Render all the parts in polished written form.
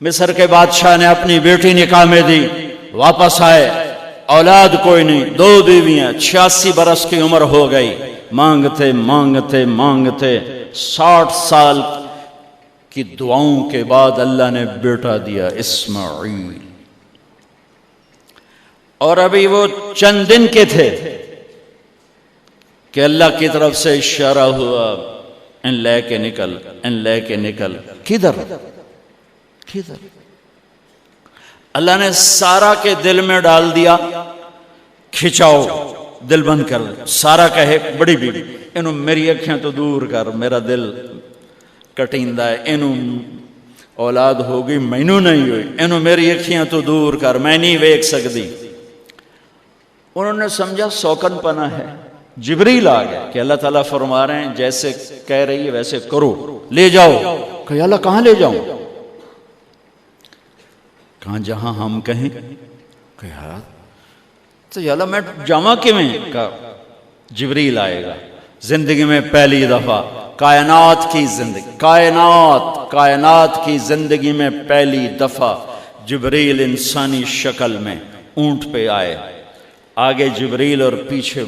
مصر کے بادشاہ نے اپنی بیٹی نکاح میں دی، واپس آئے، اولاد کوئی نہیں، 2 بیویاں، 86 برس کی عمر ہو گئی، مانگتے مانگتے مانگتے 60 سال کی دعاؤں کے بعد اللہ نے بیٹا دیا، اسماعیل۔ اور ابھی وہ چند دن کے تھے کہ اللہ کی طرف سے اشارہ ہوا، ان لے کے نکل، ان لے کے نکل۔ کدھر؟ اللہ نے سارا کے دل میں ڈال دیا، کھچاؤ، دل بند کر دیا۔ سارا کہے بڑی بیوی، انہوں میری اکھیاں تو دور کر، میرا دل کٹیندہ ہے، انہوں اولاد ہوگی مینوں نہیں ہوئی، انہوں میری اکھیاں تو دور کر، میں نہیں ویکھ سکتی۔ انہوں نے سمجھا سوکن پنا ہے۔ جبریل آ گیا کہ اللہ تعالیٰ فرما رہے ہیں جیسے کہہ رہی ہے ویسے کرو، لے جاؤ۔ کہ اللہ کہاں لے جاؤں؟ کہاں جہاں ہم کہیں۔ کہ یار تو اللہ میں جامع کیویں؟ کہا جبریل آئے گا زندگی میں پہلی دفعہ، کائنات کی زندگی، کائنات کی زندگی میں پہلی دفعہ جبریل انسانی شکل میں اونٹ پہ آئے، آگے جبریل اور پیچھے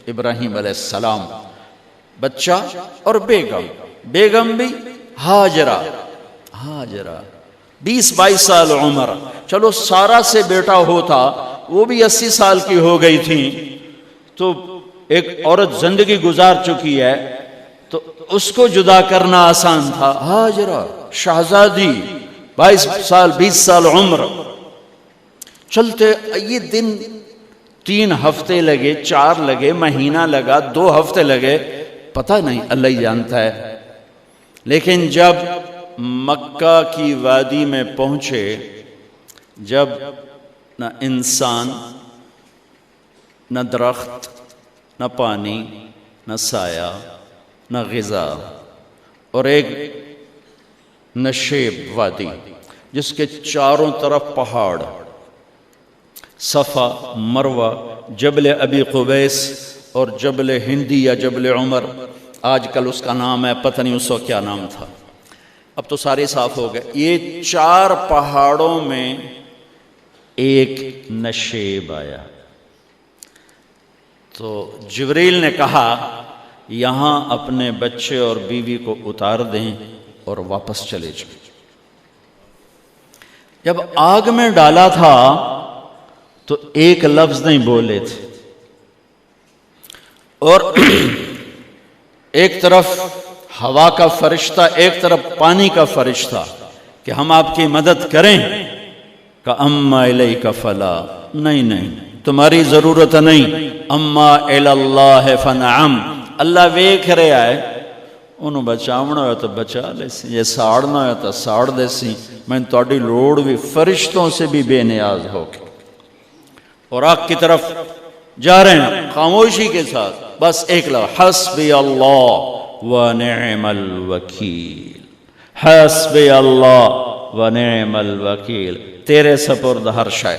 ابراہیم علیہ السلام، بچہ اور بیگم بھی ہاجرہ 20-22 سال عمر۔ چلو سارا سے بیٹا ہوتا، وہ بھی 80 سال کی ہو گئی تھی، تو ایک عورت زندگی گزار چکی ہے تو اس کو جدا کرنا آسان تھا۔ ہاجرہ شہزادی 22 سال 20 سال عمر۔ چلتے یہ دن 3 ہفتے لگے، 4 لگے، مہینہ لگا، 2 ہفتے لگے، پتہ نہیں، اللہ ہی جانتا ہے۔ لیکن جب مکہ کی وادی میں پہنچے، جب نہ انسان، نہ درخت، نہ پانی، نہ سایہ، نہ غذا، اور ایک نشیب وادی جس کے چاروں طرف پہاڑ، صفا، مروہ، جبل ابی قبیس اور جبل ہندی یا جبل عمر، آج کل اس کا نام ہے، پتہ نہیں اس وقت کیا نام تھا، اب تو سارے صاف ہو گئے۔ یہ 4 پہاڑوں میں ایک نشیب آیا۔ تو جبریل نے کہا یہاں اپنے بچے اور بیوی کو اتار دیں اور واپس چلے جائیں۔ جب آگ میں ڈالا تھا تو ایک لفظ نہیں بولے تھے، اور ایک طرف ہوا کا فرشتہ، ایک طرف پانی کا فرشتہ کہ ہم آپ کی مدد کریں۔ کہ اما الیک فلا، نہیں تمہاری ضرورت نہیں، اما الاللہ فنعم، اللہ ویکھ رہا ہے، انہوں بچاونا ہویا تو بچا لے سی، یہ ساڑنا ہویا تو ساڑ دے سی، میں تہاڈی لوڑ بھی فرشتوں سے بھی بے نیاز ہو کے۔ اور آگ کی طرف جا رہے ہیں خاموشی کے ساتھ، بس ایک لفظ، حسبی اللہ ونعم الوکیل، حسبی اللہ ونعم الوکیل، تیرے سپرد ہر شے۔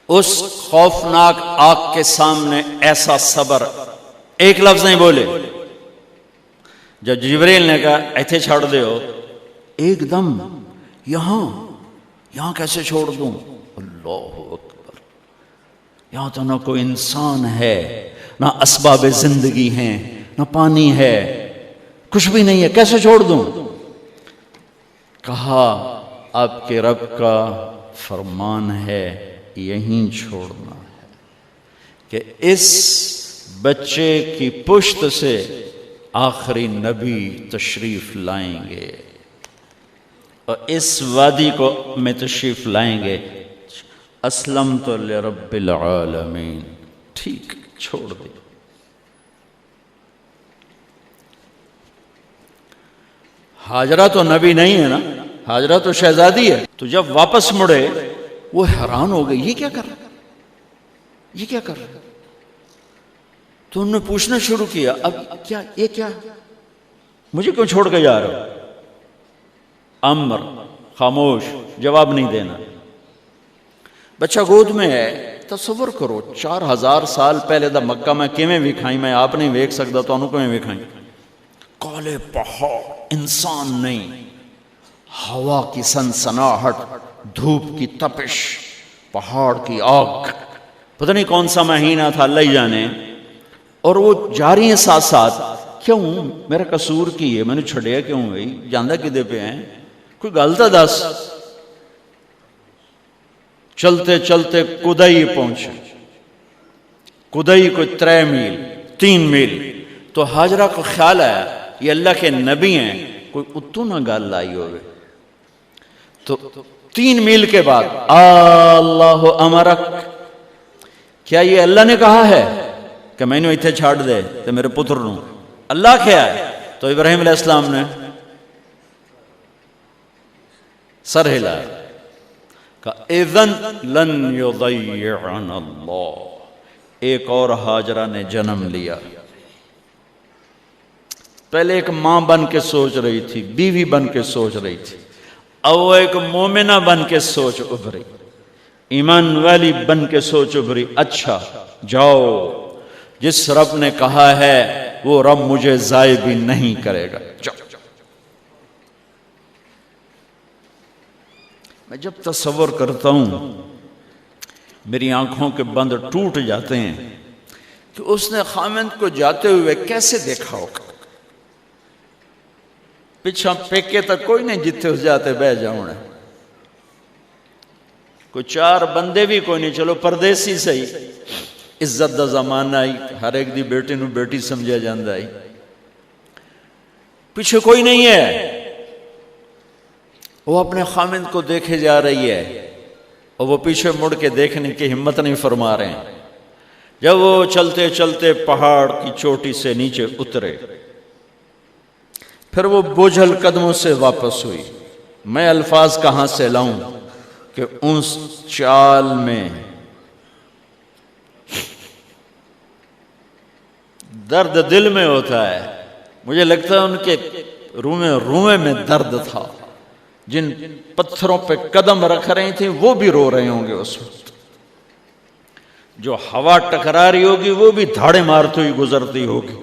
اس خوفناک آگ کے سامنے ایسا صبر، ایک لفظ نہیں بولے۔ جب جبریل نے کہا ایتھے چھوڑ دے ہو، ایک دم یہاں کیسے چھوڑ دوں؟ اللہ اکبر، یہاں تو نہ کوئی انسان ہے، نہ اسباب زندگی ہیں، نہ پانی ہے، کچھ بھی نہیں ہے، کیسے چھوڑ دوں؟ کہا آپ کے رب کا فرمان ہے یہیں چھوڑنا ہے، کہ اس بچے کی پشت سے آخری نبی تشریف لائیں گے اور اس وادی کو میں تشریف لائیں گے۔ اسلمت لرب العالمین، ٹھیک چھوڑ دے۔ ہاجرہ تو نبی نہیں ہے نا، ہاجرہ تو شہزادی ہے۔ تو جب واپس مڑے وہ حیران ہو گئی، یہ کیا کر رہا، یہ کیا کر رہا؟ تو انہوں نے پوچھنا شروع کیا، اب کیا، یہ کیا، مجھے کیوں چھوڑ کے جا رہا ہو؟ امر، خاموش، جواب نہیں دینا۔ بچہ گود میں ہے، تصور کرو 4000 سال پہلے دا مکہ میں کیویں وکھائیں، میں آپ نہیں ویکھ سکتا تو انہوں کیویں وکھائیں؟ کالے پہاڑ، انسان نہیں، ہوا کی سنسناہٹ، دھوپ کی تپش، پہاڑ کی آگ، پتہ نہیں کون سا مہینہ تھا اللہ ہی جانے، اور وہ جاری ہیں ساتھ ساتھ. کیوں میرا قصور کی ہے، میں نے چھڑیا کیوں بھائی، جاندہ کدے پہ ہیں، کوئی غلطہ دس. چلتے چلتے کدئی پہنچے. کدئی کوئی 3 میل 3 میل. تو ہاجرہ کو خیال آیا یہ اللہ کے نبی ہیں، کوئی اتو نہ گال لائی ہوئے. تو 3 میل کے بعد اللہ امرک، کیا یہ اللہ نے کہا ہے کہ میں نے اتنے چھاڑ دے تو میرے پتر نوں؟ اللہ کیا ہے؟ تو ابراہیم علیہ السلام نے سر ہلایا، کہا اذن لن یضیعنا اللہ. ایک اور ہاجرہ نے جنم لیا. پہلے ایک ماں بن کے سوچ رہی تھی، بیوی بن کے سوچ رہی تھی، اب وہ ایک مومنہ بن کے سوچ ابھری، ایمان والی بن کے سوچ ابھری. اچھا جاؤ، جس رب نے کہا ہے وہ رب مجھے ضائع بھی نہیں کرے گا. جاؤ. میں جب تصور کرتا ہوں میری آنکھوں کے بند ٹوٹ جاتے ہیں کہ اس نے خامند کو جاتے ہوئے کیسے دیکھا ہوگا. پچھا پیکے تک کوئی نہیں جتھے اس جاتے بہ جاؤں، کوئی 4 بندے بھی کوئی نہیں، چلو پردیسی صحیح، عزت دا زمانہ آئی، ہر ایک دی بیٹی نو بیٹی سمجھا جاندہ آئی، پیچھے کوئی نہیں ہے. وہ اپنے خامند کو دیکھے جا رہی ہے اور وہ پیچھے مڑ کے دیکھنے کی ہمت نہیں فرما رہے ہیں. جب وہ چلتے چلتے پہاڑ کی چوٹی سے نیچے اترے، پھر وہ بوجھل قدموں سے واپس ہوئی. میں الفاظ کہاں سے لاؤں کہ اس چال میں درد دل میں ہوتا ہے. مجھے لگتا ہے ان کے روئے میں درد تھا. جن پتھروں پہ قدم رکھ رہی تھیں وہ بھی رو رہے ہوں گے اس وقت. جو ہوا ٹکرا رہی ہوگی وہ بھی دھاڑے مارتی ہوئی گزرتی ہوگی.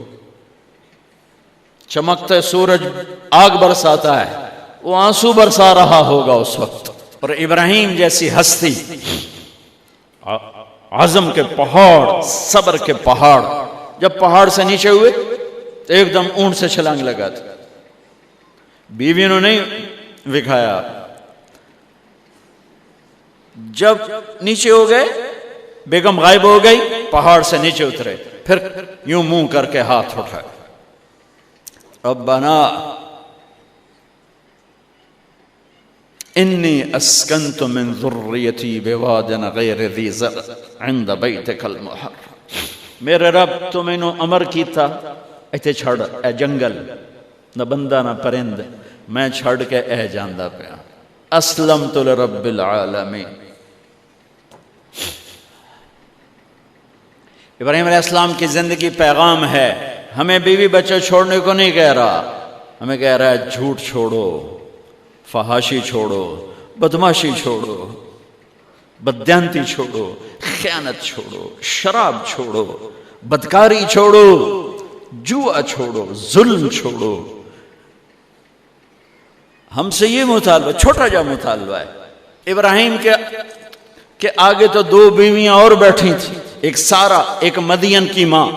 چمکتا سورج آگ برساتا ہے، وہ آنسو برسا رہا ہوگا اس وقت. اور ابراہیم جیسی ہستی، عزم کے پہاڑ، صبر کے پہاڑ، جب پہاڑ سے نیچے ہوئے تو ایک دم اونٹ سے چھلانگ لگا تھا. بیوی نے نہیں دکھایا. جب نیچے ہو گئے، بیگم غائب ہو گئی، پہاڑ سے نیچے اترے، پھر یوں منہ کر کے ہاتھ اٹھائے، ربنا انی اسکنت من ذریتی بواد غیر ذی زرع عند بیتک المحرم. میرے رب تو میں نے امر کی تھا ایتھے چھڑ، اے جنگل، نہ بندہ نہ پرند، میں چھڑ کے اے جاندہ پیا. اسلمت لرب العالمین. ابراہیم علیہ السلام کی زندگی پیغام ہے. ہمیں بیوی بچے چھوڑنے کو نہیں کہہ رہا، ہمیں کہہ رہا ہے جھوٹ چھوڑو، فحاشی چھوڑو، بدماشی چھوڑو، بددیانتی چھوڑو، خیانت چھوڑو، شراب چھوڑو، بدکاری چھوڑو، جوا چھوڑو، ظلم چھوڑو. ہم سے یہ مطالبہ، چھوٹا جا مطالبہ ہے. ابراہیم کے آگے تو 2 بیویاں اور بیٹھی تھیں، ایک سارا، ایک مدین کی ماں،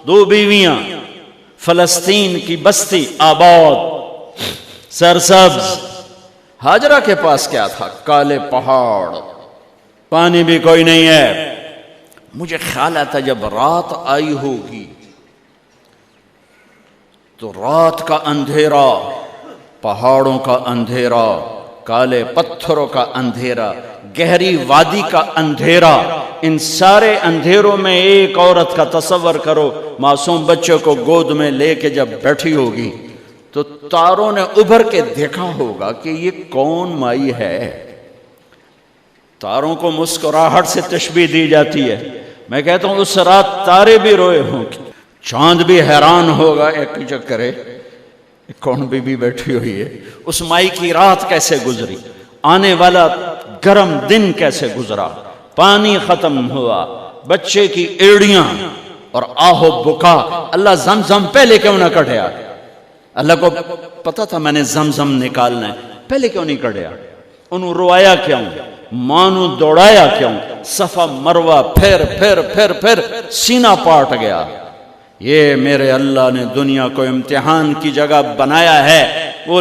2 بیویاں. فلسطین کی بستی آباد، سرسبز. ہاجرہ کے پاس کیا تھا؟ کالے پہاڑ، پانی بھی کوئی نہیں ہے. مجھے خیال آتا جب رات آئی ہوگی تو رات کا اندھیرا، پہاڑوں کا اندھیرا، کالے پتھروں کا اندھیرا، گہری وادی کا اندھیرا، ان سارے اندھیروں میں ایک عورت کا تصور کرو، معصوم بچے کو گود میں لے کے جب بیٹھی ہوگی تو تاروں نے ابھر کے دیکھا ہوگا کہ یہ کون مائی ہے. تاروں کو مسکراہٹ سے تشبیہ دی جاتی ہے. میں کہتا ہوں اس رات تارے بھی روئے ہوں گے، چاند بھی حیران ہوگا، ایک چکرے کون بی بی بیٹھی ہوئی ہے. اس مائی کی رات کیسے گزری، آنے والا گرم دن کیسے گزرا، پانی ختم ہوا، بچے کی ایڑیاں اور آہو بکا. اللہ زمزم پہلے کیوں نہ کٹیا؟ اللہ کو پتا تھا میں نے زمزم نکالنا ہے، پہلے کیوں نہیں کڑیا؟ انہوں روایا کیوں؟ ماں نو دوڑایا کیوں؟ صفا مروہ پھر سینہ پاٹ گیا۔ یہ میرے اللہ نے دنیا کو امتحان کی جگہ بنایا ہے۔ وہ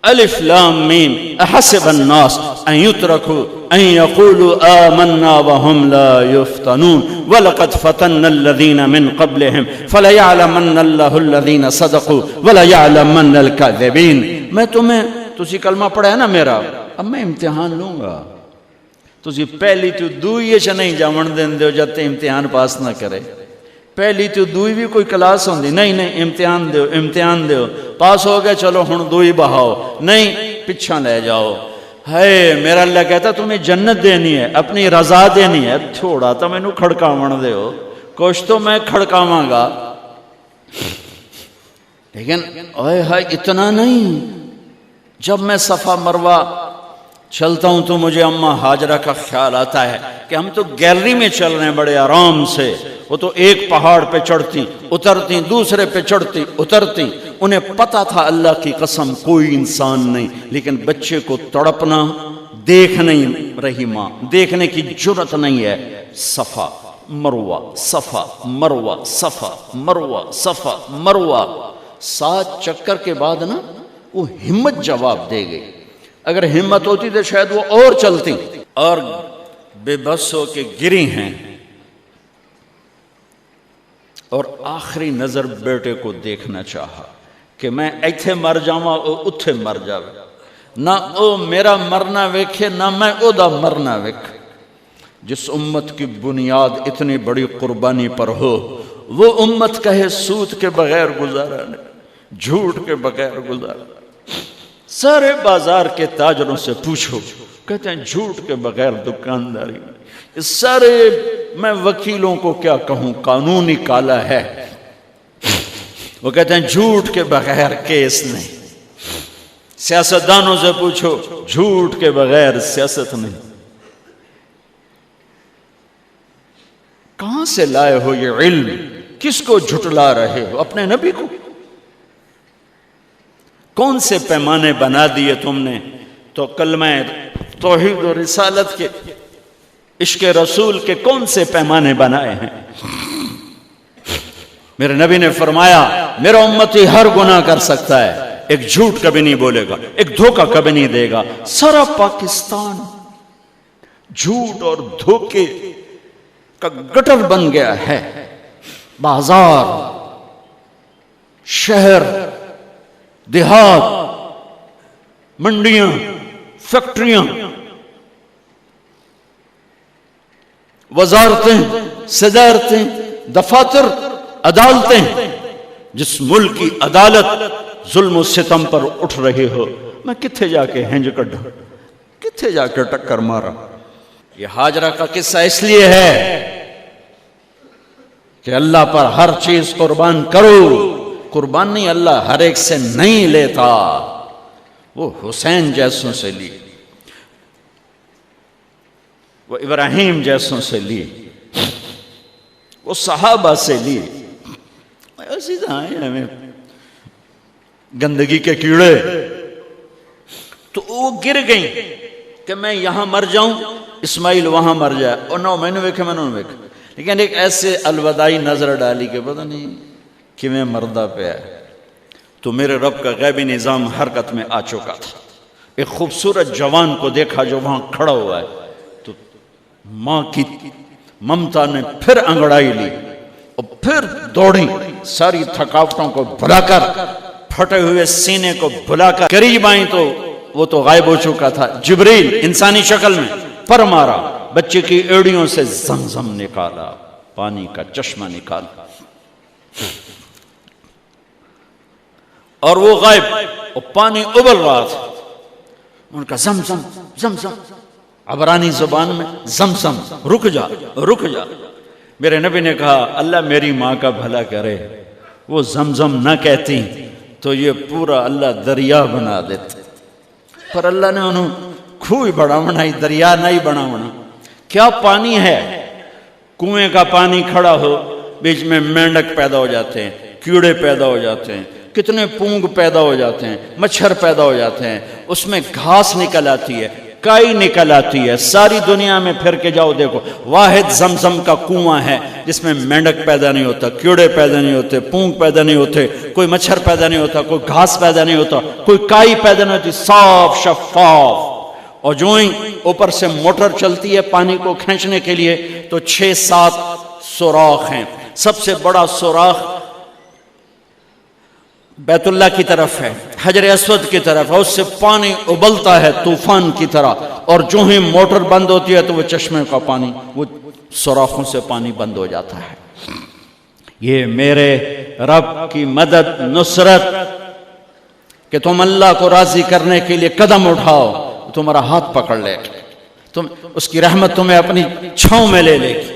الف لام میم احسب الناس ان يتركوا ان يقولوا آمنا وهم لا يفتنون ولقد فتنا الذين من قبلهم فليعلمن الله الذين صدقوا وليعلمن الكاذبين۔ میں تمہیں تسی کلمہ پڑھا ہے نا میرا، اب میں امتحان لوں گا۔ تسی پہلی تو دوئی چ نہیں جاون دین دیو جب تے امتحان پاس نہ کرے۔ پہلی تو دوئی بھی کوئی کلاس ہوندی نہیں، امتحان دیو پاس ہو گئے چلو ہن دوئی بہاؤ، نہیں پچھا لے جاؤ۔ ہے میرا اللہ کہتا تمہیں جنت دینی ہے، اپنی رضا دینی ہے، تھوڑا تو مینوں کھڑکاون دیو، کچھ تو میں کھڑکاواں گا، لیکن اوئے ہائے اتنا نہیں۔ جب میں صفا مروہ چلتا ہوں تو مجھے اماں ہاجرہ کا خیال آتا ہے کہ ہم تو گیلری میں چل رہے ہیں بڑے آرام سے، وہ تو ایک پہاڑ پہ چڑھتی اترتی، دوسرے پہ چڑھتی اترتی، انہیں پتا تھا اللہ کی قسم کوئی انسان نہیں، لیکن بچے کو تڑپنا دیکھ نہیں رہی ماں، دیکھنے کی جرت نہیں ہے۔ صفا مروہ صفا مروہ صفا مروہ صفا مروہ، 7 چکر کے بعد نا وہ ہمت جواب دے گئی۔ اگر ہمت ہوتی تو شاید وہ اور چلتی، اور بے بس ہو کے گری ہیں، اور آخری نظر بیٹے کو دیکھنا چاہا کہ میں ایتھے مر جاواں او اتھے مر جاوے، نہ او میرا مرنا ویکھے نہ میں او دا مرنا ویکھ۔ جس امت کی بنیاد اتنی بڑی قربانی پر ہو، وہ امت کہے سود کے بغیر گزارا نہیں، جھوٹ کے بغیر گزارا۔ سارے بازار کے تاجروں سے پوچھو، کہتے ہیں جھوٹ کے بغیر دکانداری نہیں۔ سارے میں وکیلوں کو کیا کہوں، قانون ہی کالا ہے، وہ کہتے ہیں جھوٹ کے بغیر کیس نہیں۔ سیاستدانوں سے پوچھو، جھوٹ کے بغیر سیاست نہیں۔ کہاں سے لائے ہو یہ علم؟ کس کو جھٹلا رہے ہو؟ اپنے نبی کو؟ کون سے پیمانے بنا دیے تم نے؟ تو کلمہ توحید و رسالت کے، عشق رسول کے کون سے پیمانے بنائے ہیں؟ میرے نبی نے فرمایا میرا امتی ہر گناہ کر سکتا ہے، ایک جھوٹ کبھی نہیں بولے گا، ایک دھوکہ کبھی نہیں دے گا۔ سارا پاکستان جھوٹ اور دھوکے کا گٹر بن گیا ہے۔ بازار، شہر، دیہات، منڈیاں، فیکٹریاں، وزارتیں، صدارتیں، دفاتر، عدالتیں، جس ملک کی عدالت ظلم و ستم پر اٹھ رہے ہو، میں کتھے جا کے ہنج کڈھا، کتھے جا کے ٹکر مارا۔ یہ ہاجرہ کا قصہ اس لیے ہے کہ اللہ پر ہر چیز قربان کرو۔ قربان نہیں، اللہ ہر ایک سے نہیں لیتا، وہ حسین جیسوں سے لی، وہ ابراہیم جیسوں سے لی، وہ صحابہ سے لی۔ ایسی ہمیں گندگی کے کیڑے، تو وہ گر گئیں کہ میں یہاں مر جاؤں، اسماعیل وہاں مر جائے، اور نہ میں نے ویکھے میں نے ویکھے، لیکن ایک ایسے الوداعی نظر ڈالی کہ پتہ نہیں کہ میں مردہ پہ ہے۔ تو میرے رب کا غیبی نظام حرکت میں آ چکا تھا۔ ایک خوبصورت جوان کو دیکھا جو وہاں کھڑا ہوا ہے، تو ماں کی ممتا نے پھر انگڑائی لی اور پھر دوڑی، ساری تھکاوٹوں کو بھلا کر، پھٹے ہوئے سینے کو بھلا کر قریب آئیں تو وہ تو غائب ہو چکا تھا۔ جبریل انسانی شکل میں پر مارا، بچے کی ایڑیوں سے زمزم نکالا، پانی کا چشمہ نکالا، اور وہ غائب، اور پانی ابل رہا تھا۔ ان کا زمزم زمزم، عبرانی زبان میں زمزم، رک جا رک جا۔ میرے نبی نے کہا اللہ میری ماں کا بھلا کرے، وہ زمزم نہ کہتی تو یہ پورا اللہ دریا بنا دیتے، پر اللہ نے انہوں کھوئی بڑا بنائی، دریا نہیں بنا بنا۔ کیا پانی ہے؟ کنویں کا پانی کھڑا ہو، بیچ میں مینڈک پیدا ہو جاتے ہیں، کیڑے پیدا ہو جاتے ہیں، کتنے پونگ پیدا ہو جاتے ہیں، مچھر پیدا ہو جاتے ہیں، اس میں گھاس نکل آتی ہے، کائی نکل آتی ہے، ساری دنیا میں پھر کے جاؤ دیکھو، واحد زمزم کا کنواں ہے جس میں مینڈک پیدا نہیں ہوتا، کیڑے پیدا نہیں ہوتے، پونک پیدا نہیں ہوتے، کوئی مچھر پیدا نہیں ہوتا، کوئی گھاس پیدا نہیں ہوتا، کوئی کائی پیدا نہیں ہوتی، صاف شفاف. اور جو ہی اوپر سے موٹر چلتی ہے پانی کو کھینچنے کے لیے تو 6-7 سوراخ ہیں. سب سے بڑا سوراخ بیت اللہ کی طرف ہے، حجر اسود کی طرف ہے، اس سے پانی ابلتا ہے طوفان کی طرح، اور جو ہی موٹر بند ہوتی ہے تو وہ چشمے کا پانی، وہ سوراخوں سے پانی بند ہو جاتا ہے. یہ میرے رب کی مدد، نصرت، کہ تم اللہ کو راضی کرنے کے لیے قدم اٹھاؤ، تمہارا ہاتھ پکڑ لے، تم اس کی رحمت تمہیں اپنی چھاؤں میں لے لے گی.